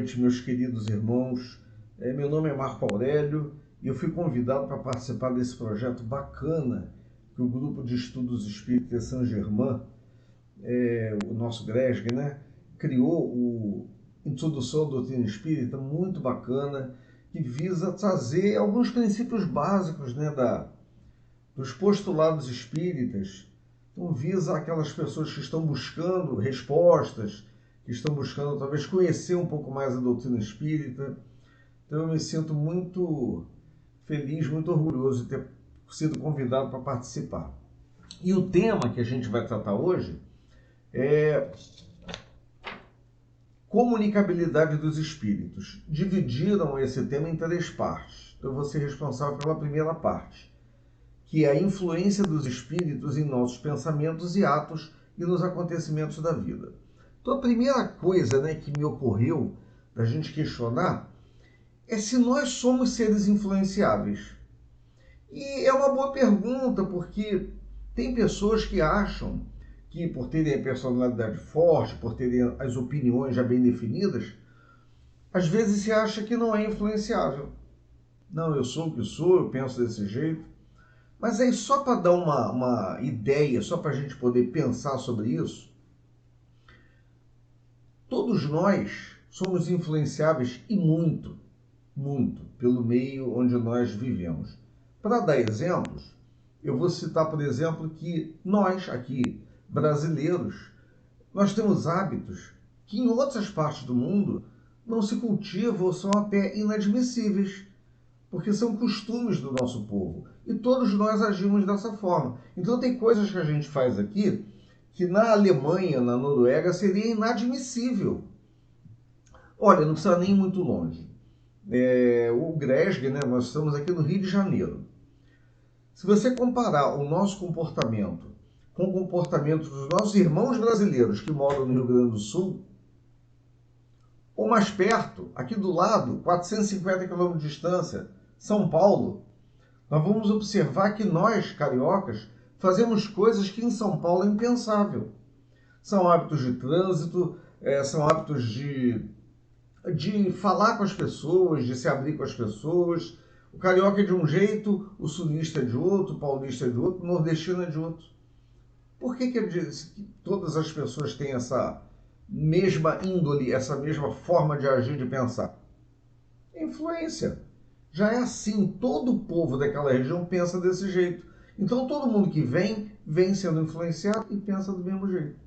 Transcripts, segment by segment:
noite, meus queridos irmãos. Meu nome é Marco Aurélio e eu fui convidado para participar desse projeto bacana que o Grupo de Estudos Espíritas Saint-Germain, o nosso GRESG, né, criou o Introdução à Doutrina Espírita, muito bacana, que visa trazer alguns princípios básicos, né, dos postulados espíritas. Então, visa aquelas pessoas que estão buscando respostas, que estão buscando talvez conhecer um pouco mais a doutrina espírita. Então eu me sinto muito feliz, muito orgulhoso de ter sido convidado para participar. E o tema que a gente vai tratar hoje é comunicabilidade dos espíritos. Dividiram esse tema em 3 partes. Então eu vou ser responsável pela primeira parte, que é a influência dos espíritos em nossos pensamentos e atos e nos acontecimentos da vida. Então a primeira coisa, né, que me ocorreu da gente questionar é se nós somos seres influenciáveis. E é uma boa pergunta, porque tem pessoas que acham que, por terem a personalidade forte, por terem as opiniões já bem definidas, às vezes se acha que não é influenciável. Não, eu sou o que sou, eu penso desse jeito. Mas aí, só para dar uma ideia, só para a gente poder pensar sobre isso, todos nós somos influenciáveis e muito, pelo meio onde nós vivemos. Para dar exemplos, eu vou citar, por exemplo, que nós aqui, brasileiros, nós temos hábitos que em outras partes do mundo não se cultivam ou são até inadmissíveis, porque são costumes do nosso povo. E todos nós agimos dessa forma. Então tem coisas que a gente faz aqui que na Alemanha, na Noruega, seria inadmissível. Olha, não precisa nem ir muito longe. O GRESG, né, nós estamos aqui no Rio de Janeiro. Se você comparar o nosso comportamento com o comportamento dos nossos irmãos brasileiros que moram no Rio Grande do Sul, ou mais perto, aqui do lado, 450 km de distância, São Paulo, nós vamos observar que nós, cariocas, fazemos coisas que em São Paulo é impensável. São hábitos de trânsito, são hábitos de falar com as pessoas, de se abrir com as pessoas. O carioca é de um jeito, o sulista é de outro, o paulista é de outro, o nordestino é de outro. Por que todas as pessoas têm essa mesma índole, essa mesma forma de agir, de pensar? É influência. Já é assim, todo o povo daquela região pensa desse jeito. Então todo mundo que vem sendo influenciado e pensa do mesmo jeito.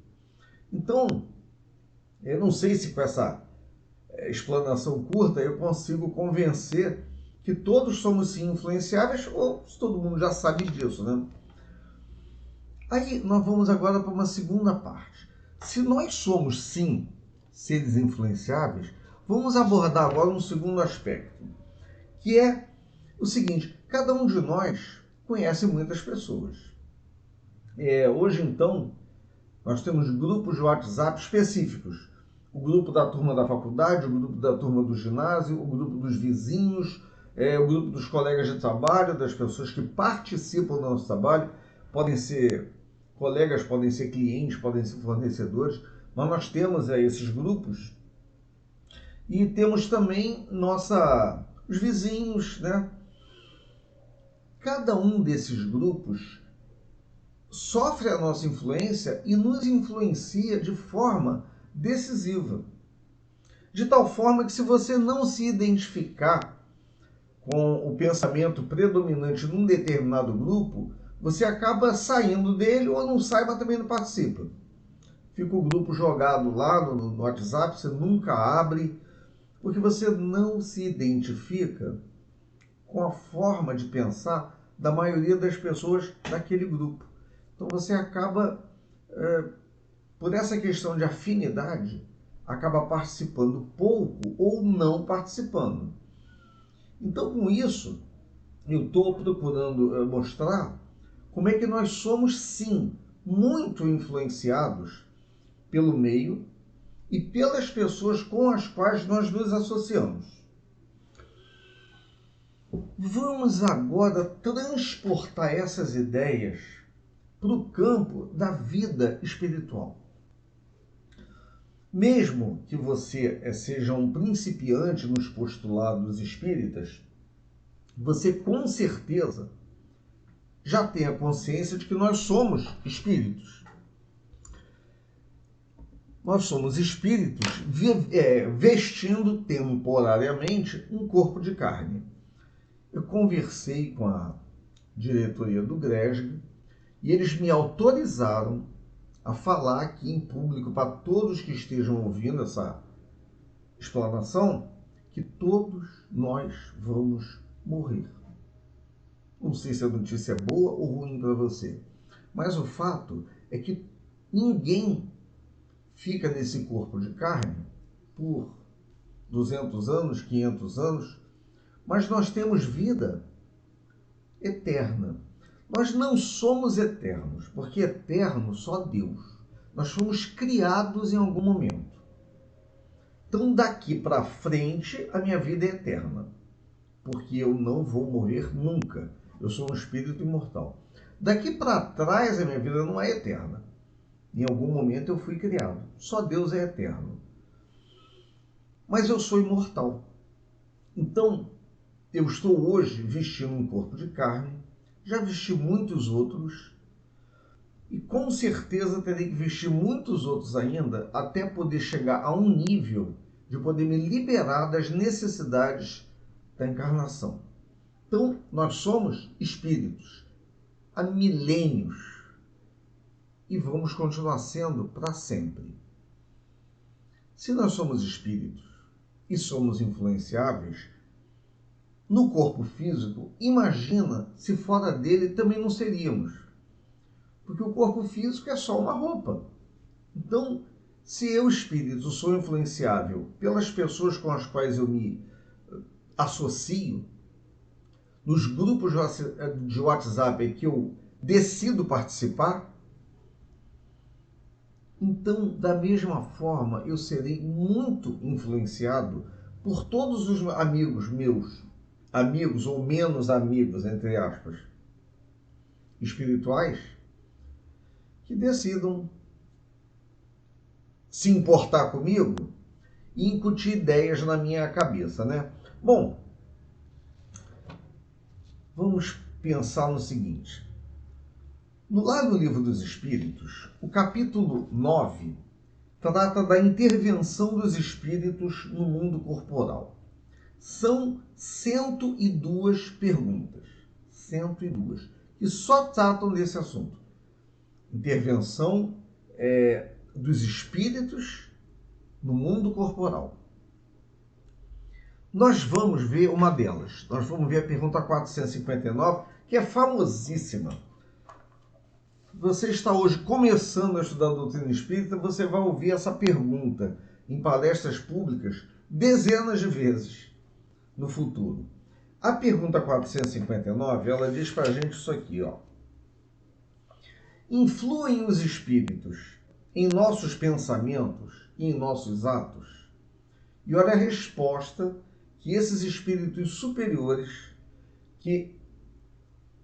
Então, eu não sei se com essa explanação curta eu consigo convencer que todos somos sim influenciáveis, ou se todo mundo já sabe disso, né? Aí nós vamos agora para uma segunda parte. Se nós somos sim seres influenciáveis, vamos abordar agora um segundo aspecto, que é o seguinte: cada um de nós conhece muitas pessoas. Hoje, então, nós temos grupos de WhatsApp específicos. O grupo da turma da faculdade, o grupo da turma do ginásio, o grupo dos vizinhos, o grupo dos colegas de trabalho, das pessoas que participam do nosso trabalho. Podem ser colegas, podem ser clientes, podem ser fornecedores, mas nós temos esses grupos. E temos também os vizinhos, né? Cada um desses grupos sofre a nossa influência e nos influencia de forma decisiva. De tal forma que, se você não se identificar com o pensamento predominante num determinado grupo, você acaba saindo dele, ou não sai, mas também não participa. Fica o grupo jogado lá no WhatsApp, você nunca abre, porque você não se identifica com a forma de pensar da maioria das pessoas daquele grupo. Então você acaba, por essa questão de afinidade, acaba participando pouco ou não participando. Então, com isso, eu estou procurando mostrar como é que nós somos, sim, muito influenciados pelo meio e pelas pessoas com as quais nós nos associamos. Vamos agora transportar essas ideias para o campo da vida espiritual. Mesmo que você seja um principiante nos postulados espíritas, você com certeza já tem a consciência de que nós somos espíritos. Nós somos espíritos vestindo temporariamente um corpo de carne. Eu conversei com a diretoria do GRESG e eles me autorizaram a falar aqui em público para todos que estejam ouvindo essa explanação que todos nós vamos morrer. Não sei se a notícia é boa ou ruim para você, mas o fato é que ninguém fica nesse corpo de carne por 200 anos, 500 anos, mas nós temos vida eterna. Nós não somos eternos, porque eterno só Deus. Nós fomos criados em algum momento. Então, daqui para frente, a minha vida é eterna, porque eu não vou morrer nunca. Eu sou um espírito imortal. Daqui para trás, a minha vida não é eterna. Em algum momento eu fui criado. Só Deus é eterno. Mas eu sou imortal. Então, eu estou hoje vestindo um corpo de carne, já vesti muitos outros, e com certeza terei que vestir muitos outros ainda, até poder chegar a um nível de poder me liberar das necessidades da encarnação. Então, nós somos espíritos há milênios e vamos continuar sendo para sempre. Se nós somos espíritos e somos influenciáveis, no corpo físico, imagina se fora dele também não seríamos. Porque o corpo físico é só uma roupa. Então, se eu, espírito, sou influenciável pelas pessoas com as quais eu me associo, nos grupos de WhatsApp que eu decido participar, então, da mesma forma, eu serei muito influenciado por todos os amigos meus, amigos ou menos amigos, entre aspas, espirituais, que decidam se importar comigo e incutir ideias na minha cabeça, né? Bom, vamos pensar no seguinte. Lá no Livro dos Espíritos, o capítulo 9 trata da intervenção dos espíritos no mundo corporal. São 102 perguntas, 102, que só tratam desse assunto. Intervenção dos espíritos no mundo corporal. Nós vamos ver uma delas. Nós vamos ver a pergunta 459, que é famosíssima. Você está hoje começando a estudar a doutrina espírita, você vai ouvir essa pergunta em palestras públicas dezenas de vezes no futuro. A pergunta 459, ela diz para a gente isso aqui, ó. Influem os espíritos em nossos pensamentos e em nossos atos? E olha a resposta que esses espíritos superiores, que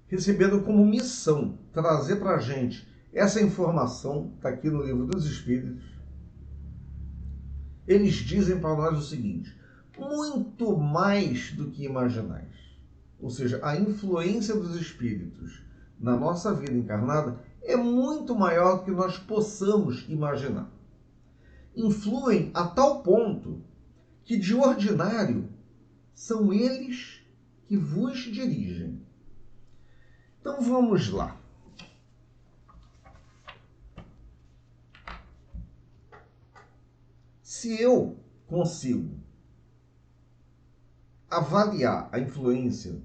receberam como missão trazer para a gente essa informação, está aqui no Livro dos Espíritos, eles dizem para nós o seguinte: muito mais do que imaginais. Ou seja, a influência dos espíritos na nossa vida encarnada é muito maior do que nós possamos imaginar. Influem a tal ponto que, de ordinário, são eles que vos dirigem. Então vamos lá. Se eu consigo avaliar a influência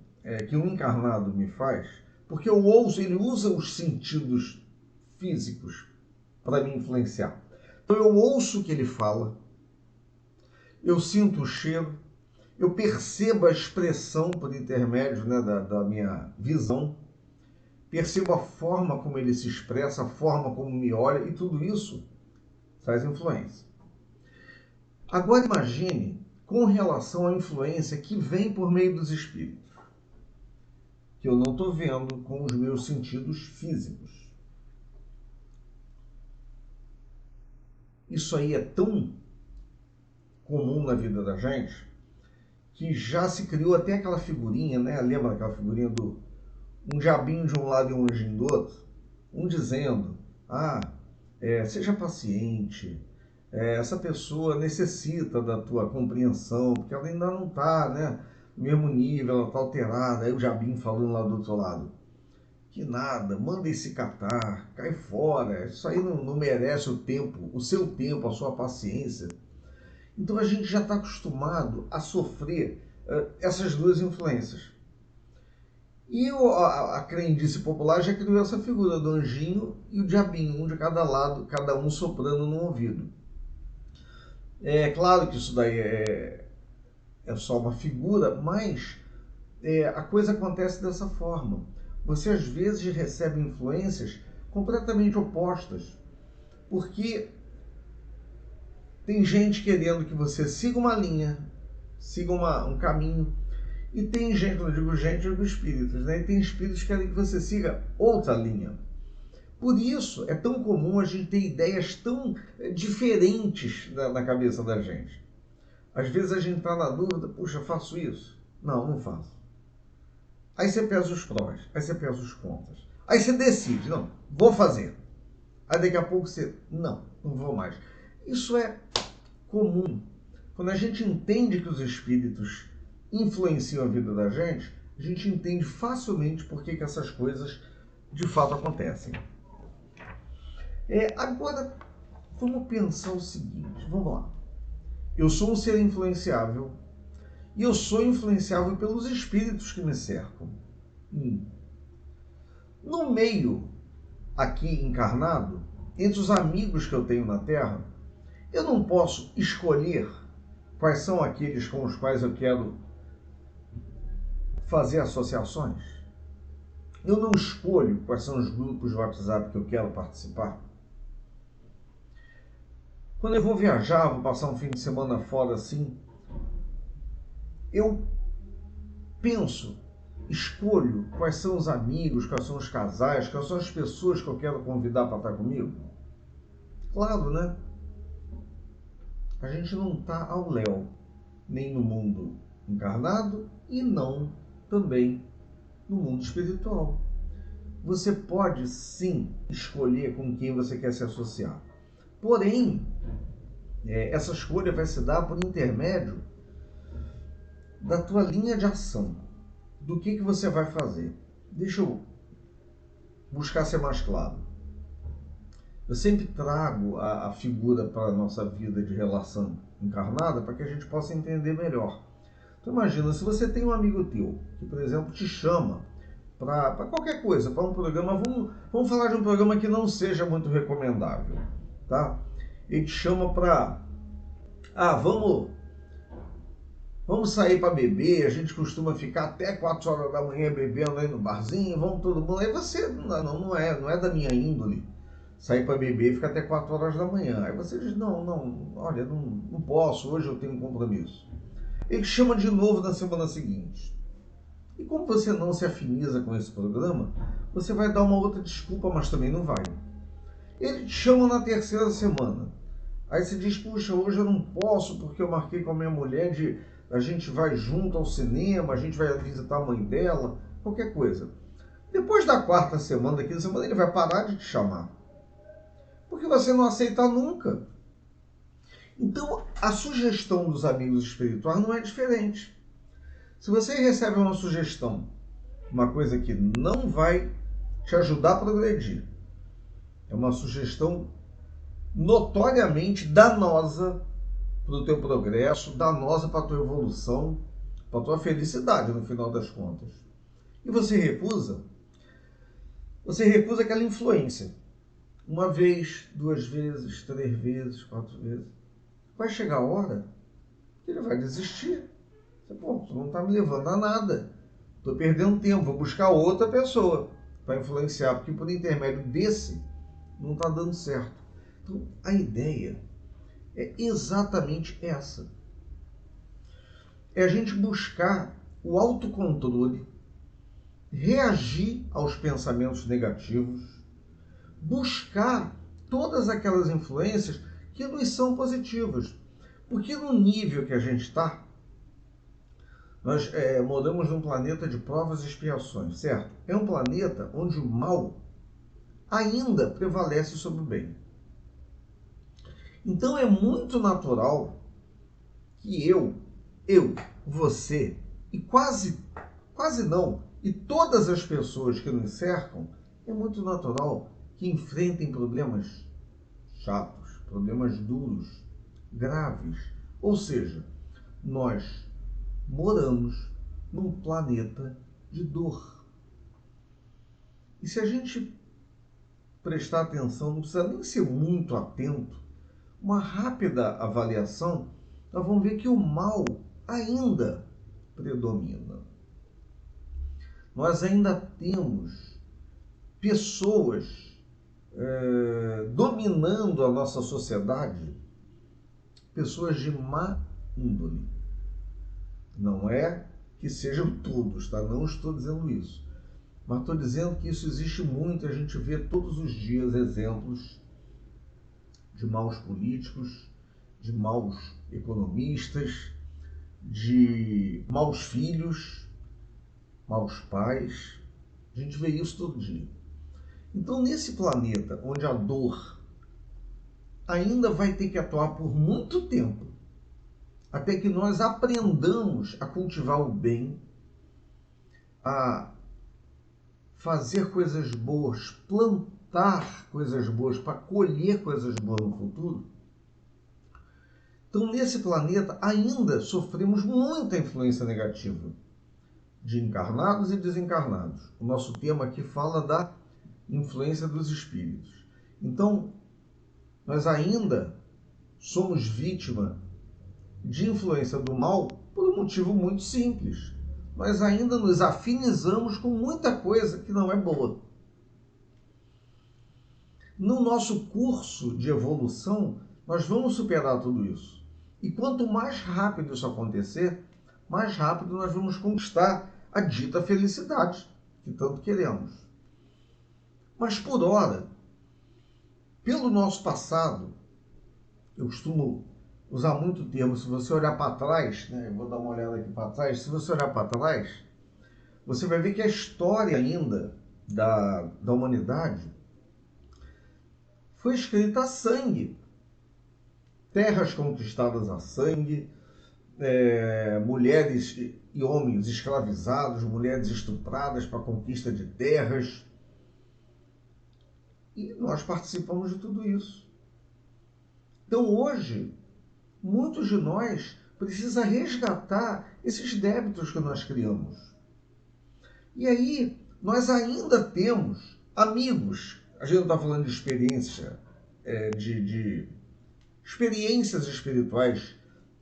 que um encarnado me faz, porque eu ouço, ele usa os sentidos físicos para me influenciar. Então eu ouço o que ele fala, eu sinto o cheiro, eu percebo a expressão por intermédio, né, da minha visão, percebo a forma como ele se expressa, a forma como me olha, e tudo isso traz influência. Agora imagine com relação à influência que vem por meio dos espíritos, que eu não estou vendo com os meus sentidos físicos. isso aí é tão comum na vida da gente que já se criou até aquela figurinha, né? Lembra aquela figurinha do um diabinho de um lado e um anjinho do outro? Um dizendo, seja paciente, essa pessoa necessita da tua compreensão, porque ela ainda não está, né, no mesmo nível, ela está alterada. Aí o diabinho falando lá do outro lado, que nada, manda esse catar, cai fora, isso aí não merece o tempo, o seu tempo, a sua paciência. Então a gente já está acostumado a sofrer essas duas influências. E a crendice popular já criou essa figura do anjinho e o diabinho, um de cada lado, cada um soprando no ouvido. É claro que isso daí é só uma figura, mas a coisa acontece dessa forma. Você às vezes recebe influências completamente opostas, porque tem gente querendo que você siga uma linha, siga um caminho, e tem gente, não digo gente, eu digo espíritos, né? E tem espíritos que querem que você siga outra linha. Por isso é tão comum a gente ter ideias tão diferentes na cabeça da gente. Às vezes a gente está na dúvida, puxa, faço isso? Não, não faço. Aí você pesa os prós, aí você pesa os contras. Aí você decide, não, vou fazer. Aí daqui a pouco você, não vou mais. Isso é comum. Quando a gente entende que os espíritos influenciam a vida da gente, a gente entende facilmente por que essas coisas de fato acontecem. Agora, vamos pensar o seguinte, vamos lá. Eu sou um ser influenciável e eu sou influenciável pelos espíritos que me cercam. No meio aqui encarnado, entre os amigos que eu tenho na Terra, eu não posso escolher quais são aqueles com os quais eu quero fazer associações. Eu não escolho quais são os grupos de WhatsApp que eu quero participar. Quando eu vou viajar, vou passar um fim de semana fora assim, eu penso, escolho quais são os amigos, quais são os casais, quais são as pessoas que eu quero convidar para estar comigo. Claro, né? A gente não está ao léu, nem no mundo encarnado e não também no mundo espiritual. Você pode sim escolher com quem você quer se associar. Porém, essa escolha vai se dar por intermédio da tua linha de ação, do que você vai fazer. Deixa eu buscar ser mais claro. Eu sempre trago a figura para a nossa vida de relação encarnada para que a gente possa entender melhor. Então imagina, se você tem um amigo teu que, por exemplo, te chama para qualquer coisa, para um programa, vamos falar de um programa que não seja muito recomendável, tá? Ele te chama para, vamos sair para beber, a gente costuma ficar até 4 horas da manhã bebendo aí no barzinho, vamos todo mundo. Aí você, não é da minha índole sair para beber e ficar até 4 horas da manhã. Aí você diz, olha, não posso, hoje eu tenho um compromisso. Ele te chama de novo na semana seguinte. E como você não se afiniza com esse programa, você vai dar uma outra desculpa, mas também não vai. Ele te chama na terceira semana. Aí você diz, puxa, hoje eu não posso porque eu marquei com a minha mulher a gente vai junto ao cinema, a gente vai visitar a mãe dela, qualquer coisa. Depois da quarta semana, da quinta semana, ele vai parar de te chamar. Porque você não aceita nunca. Então, a sugestão dos amigos espirituais não é diferente. Se você recebe uma sugestão, uma coisa que não vai te ajudar a progredir, é uma sugestão notoriamente danosa para o teu progresso, danosa para a tua evolução, para a tua felicidade no final das contas. E você recusa aquela influência. Uma vez, 2 vezes, 3 vezes, 4 vezes. Vai chegar a hora que ele vai desistir. Você não está me levando a nada. Estou perdendo tempo, vou buscar outra pessoa para influenciar, porque por intermédio desse não está dando certo. Então, a ideia é exatamente essa. É a gente buscar o autocontrole, reagir aos pensamentos negativos, buscar todas aquelas influências que nos são positivas. Porque no nível que a gente está, nós moramos num planeta de provas e expiações, certo? É um planeta onde o mal ainda prevalece sobre o bem. Então é muito natural que você e quase não, e todas as pessoas que nos cercam, é muito natural que enfrentem problemas chatos, problemas duros, graves. Ou seja, nós moramos num planeta de dor. E se a gente prestar atenção, não precisa nem ser muito atento, uma rápida avaliação, nós vamos ver que o mal ainda predomina. Nós ainda temos pessoas dominando a nossa sociedade, pessoas de má índole. Não é que sejam todos, tá? Não estou dizendo isso. Mas estou dizendo que isso existe muito, a gente vê todos os dias exemplos de maus políticos, de maus economistas, de maus filhos, maus pais. A gente vê isso todo dia. Então, nesse planeta onde a dor ainda vai ter que atuar por muito tempo, até que nós aprendamos a cultivar o bem, a fazer coisas boas, plantar coisas boas para colher coisas boas no futuro. Então, nesse planeta ainda sofremos muita influência negativa de encarnados e desencarnados. O nosso tema aqui fala da influência dos espíritos. Então, nós ainda somos vítima de influência do mal por um motivo muito simples. Nós ainda nos afinizamos com muita coisa que não é boa. No nosso curso de evolução, nós vamos superar tudo isso. E quanto mais rápido isso acontecer, mais rápido nós vamos conquistar a dita felicidade que tanto queremos. Mas por hora, pelo nosso passado, eu costumo usar muito o termo, se você olhar para trás, né, eu vou dar uma olhada aqui para trás, se você olhar para trás, você vai ver que a história ainda da humanidade foi escrita a sangue. Terras conquistadas a sangue, mulheres e homens escravizados, mulheres estupradas para a conquista de terras. E nós participamos de tudo isso. Então hoje, muitos de nós precisam resgatar esses débitos que nós criamos. E aí, nós ainda temos amigos, a gente não está falando de experiência, de experiências espirituais,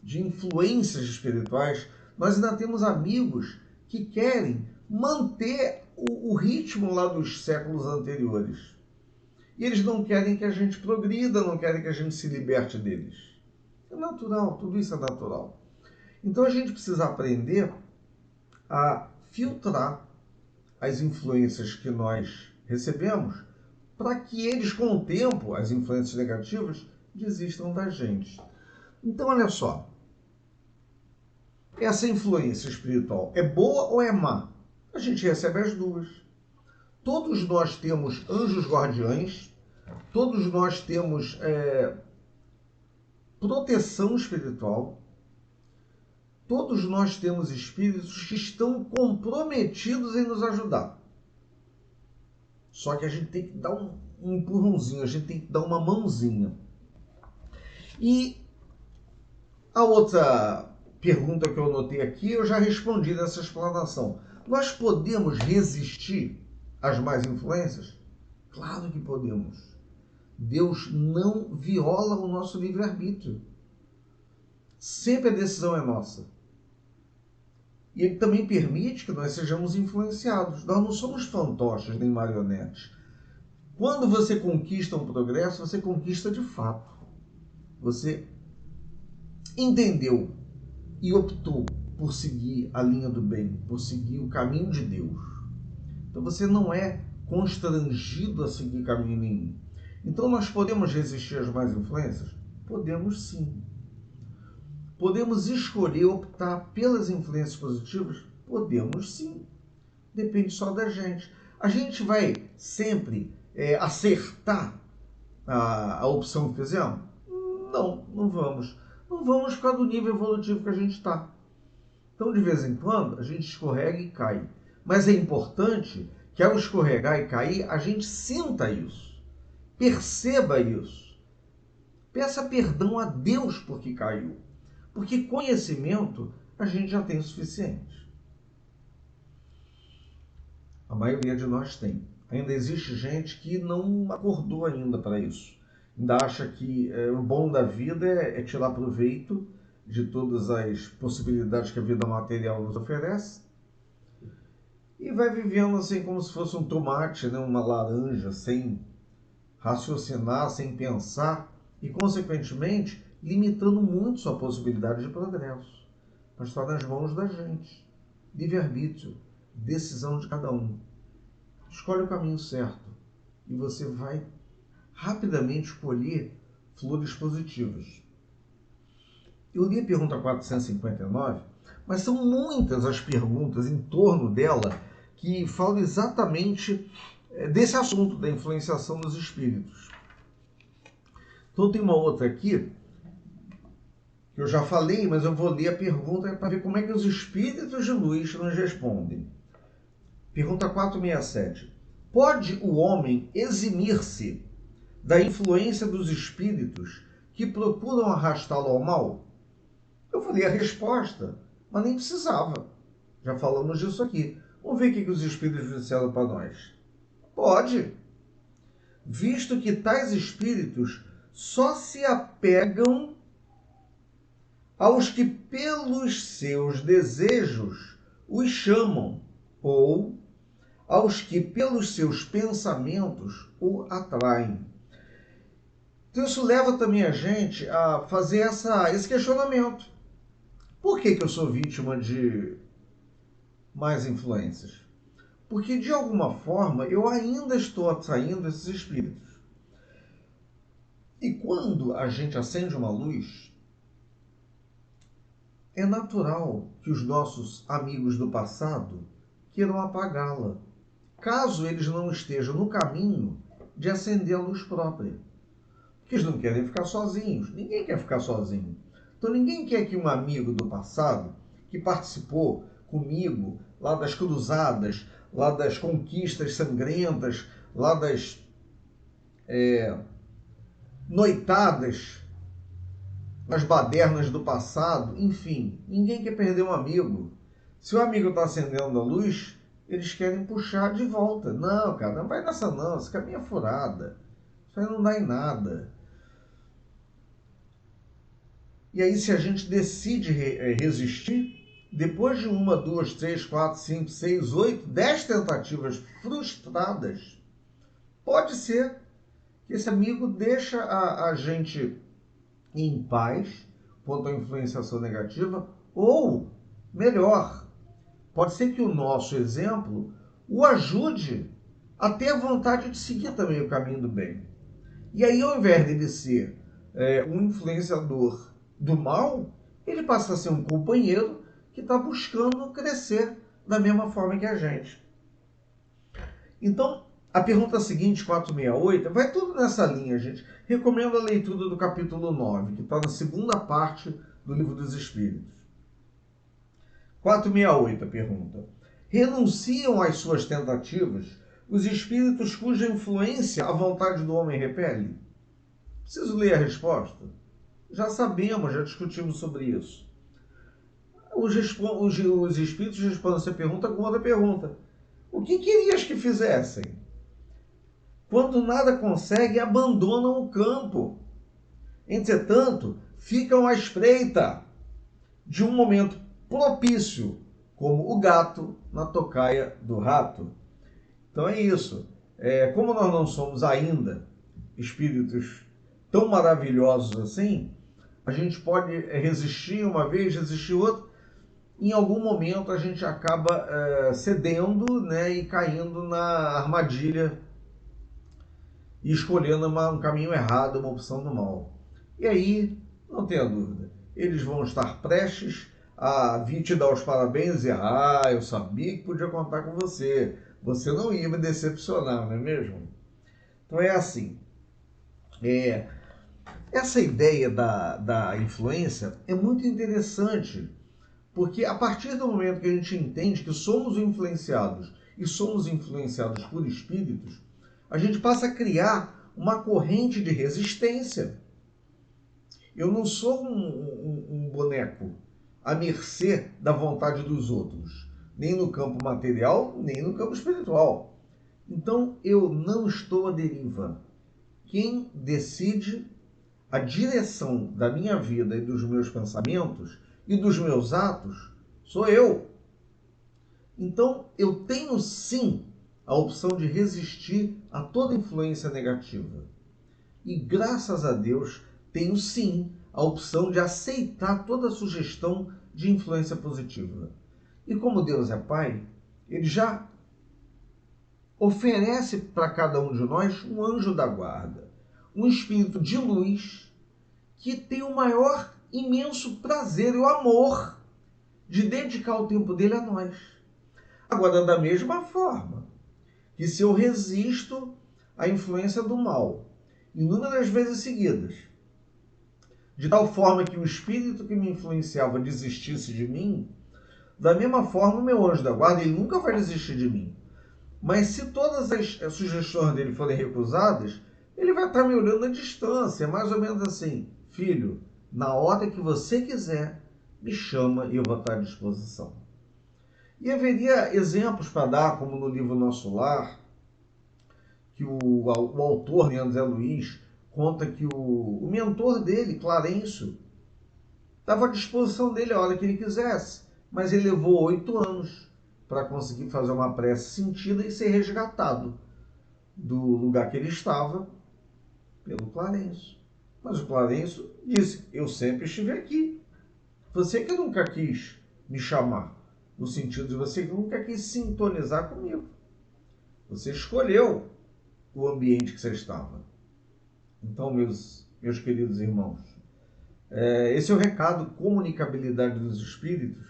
de influências espirituais, nós ainda temos amigos que querem manter o ritmo lá dos séculos anteriores. E eles não querem que a gente progrida, não querem que a gente se liberte deles. É natural, tudo isso é natural. Então a gente precisa aprender a filtrar as influências que nós recebemos para que eles, com o tempo, as influências negativas, desistam da gente. Então, olha só. Essa influência espiritual é boa ou é má? A gente recebe as duas. Todos nós temos anjos guardiães, todos nós temos proteção espiritual, todos nós temos espíritos que estão comprometidos em nos ajudar. Só que a gente tem que dar um empurrãozinho, a gente tem que dar uma mãozinha. E a outra pergunta que eu anotei aqui, eu já respondi nessa explanação. Nós podemos resistir às más influências? Claro que podemos. Deus não viola o nosso livre-arbítrio. Sempre a decisão é nossa. E Ele também permite que nós sejamos influenciados. Nós não somos fantoches nem marionetes. Quando você conquista um progresso, você conquista de fato. Você entendeu e optou por seguir a linha do bem, por seguir o caminho de Deus. Então você não é constrangido a seguir caminho nenhum. Então nós podemos resistir às más influências? Podemos sim. Podemos escolher optar pelas influências positivas? Podemos sim. Depende só da gente. A gente vai sempre acertar a opção que fizemos? Não, não vamos. Não vamos por causa do nível evolutivo que a gente está. Então, de vez em quando, a gente escorrega e cai. Mas é importante que ao escorregar e cair, a gente sinta isso. Perceba isso. Peça perdão a Deus porque caiu. Porque conhecimento a gente já tem o suficiente. A maioria de nós tem. Ainda existe gente que não acordou ainda para isso. Ainda acha que o bom da vida é tirar proveito de todas as possibilidades que a vida material nos oferece e vai vivendo assim como se fosse um tomate, né? Uma laranja, sem raciocinar, sem pensar e, consequentemente, limitando muito sua possibilidade de progresso. Mas está nas mãos da gente. Livre-arbítrio, decisão de cada um. Escolhe o caminho certo e você vai rapidamente colher flores positivas. Eu li a pergunta 459, mas são muitas as perguntas em torno dela que falam exatamente desse assunto da influenciação dos espíritos. Então tem uma outra aqui, que eu já falei, mas eu vou ler a pergunta para ver como é que os espíritos de luz nos respondem. Pergunta 467. Pode o homem eximir-se da influência dos espíritos que procuram arrastá-lo ao mal? Eu falei a resposta, mas nem precisava. Já falamos disso aqui. Vamos ver o que os espíritos disseram para nós. Pode, visto que tais espíritos só se apegam aos que pelos seus desejos os chamam, ou aos que pelos seus pensamentos o atraem. Então isso leva também a gente a fazer esse questionamento. Por que eu sou vítima de mais influências? Porque, de alguma forma, eu ainda estou atraindo esses espíritos. E quando a gente acende uma luz, é natural que os nossos amigos do passado queiram apagá-la, caso eles não estejam no caminho de acender a luz própria. Porque eles não querem ficar sozinhos. Ninguém quer ficar sozinho. Então ninguém quer que um amigo do passado, que participou comigo lá das cruzadas, lá das conquistas sangrentas, lá das noitadas, nas badernas do passado, enfim, ninguém quer perder um amigo. Se o amigo está acendendo a luz, eles querem puxar de volta. Não, cara, não vai nessa não, esse caminho é furada. Isso aí não dá em nada. E aí, se a gente decide resistir, depois de 1, 2, 3, 4, 5, 6, 8, 10 tentativas frustradas, pode ser que esse amigo deixa a gente em paz quanto à influenciação negativa, ou, melhor, pode ser que o nosso exemplo o ajude a ter a vontade de seguir também o caminho do bem. E aí, ao invés dele ser um influenciador do mal, ele passa a ser um companheiro que está buscando crescer da mesma forma que a gente. Então, a pergunta seguinte, 468, vai tudo nessa linha, gente. Recomendo a leitura do capítulo 9, que está na segunda parte do Livro dos Espíritos. 468, a pergunta. Renunciam às suas tentativas os espíritos cuja influência a vontade do homem repele? Preciso ler a resposta? Já sabemos, já discutimos sobre isso. Os espíritos respondem essa pergunta com outra pergunta. O que querias que fizessem? Quando nada conseguem, abandonam o campo. Entretanto, ficam à espreita de um momento propício, como o gato na tocaia do rato. Então é isso. Como nós não somos ainda espíritos tão maravilhosos assim, a gente pode resistir uma vez, resistir outra. Em algum momento a gente acaba cedendo, né, e caindo na armadilha e escolhendo um caminho errado, uma opção do mal. E aí, não tenha dúvida, eles vão estar prestes a vir te dar os parabéns e dizer, eu sabia que podia contar com você. Você não ia me decepcionar, não é mesmo? Então é assim, essa ideia da influência é muito interessante, porque a partir do momento que a gente entende que somos influenciados e somos influenciados por espíritos, a gente passa a criar uma corrente de resistência. Eu não sou um boneco à mercê da vontade dos outros, nem no campo material, nem no campo espiritual. Então eu não estou à deriva. Quem decide a direção da minha vida e dos meus pensamentos e dos meus atos sou eu. Então eu tenho sim a opção de resistir a toda influência negativa. E graças a Deus tenho sim a opção de aceitar toda sugestão de influência positiva. E como Deus é Pai, Ele já oferece para cada um de nós um anjo da guarda, um espírito de luz que tem o maior, imenso prazer e o amor de dedicar o tempo dele a nós. Agora, da mesma forma que se eu resisto à influência do mal inúmeras vezes seguidas, de tal forma que o espírito que me influenciava desistisse de mim, da mesma forma o meu anjo da guarda ele nunca vai desistir de mim. Mas se todas as sugestões dele forem recusadas, ele vai estar me olhando à distância, é mais ou menos assim, filho, na hora que você quiser, me chama e eu vou estar à disposição. E haveria exemplos para dar, como no livro Nosso Lar, que o autor, né, André Luiz, conta que o mentor dele, Clarencio, estava à disposição dele a hora que ele quisesse, mas ele levou 8 anos para conseguir fazer uma prece sentida e ser resgatado do lugar que ele estava pelo Clarencio. Mas o Clarencio disse, eu sempre estive aqui. Você que nunca quis me chamar, no sentido de você que nunca quis sintonizar comigo. Você escolheu o ambiente que você estava. Então, meus queridos irmãos, esse é o recado, comunicabilidade dos espíritos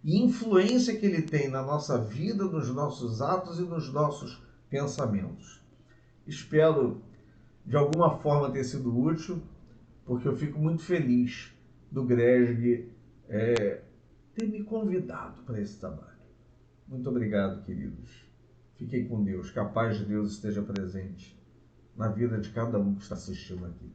e influência que ele tem na nossa vida, nos nossos atos e nos nossos pensamentos. Espero, de alguma forma, ter sido útil, porque eu fico muito feliz do Greg ter me convidado para esse trabalho. Muito obrigado, queridos. Fiquem com Deus. Que a paz de Deus esteja presente na vida de cada um que está assistindo aqui.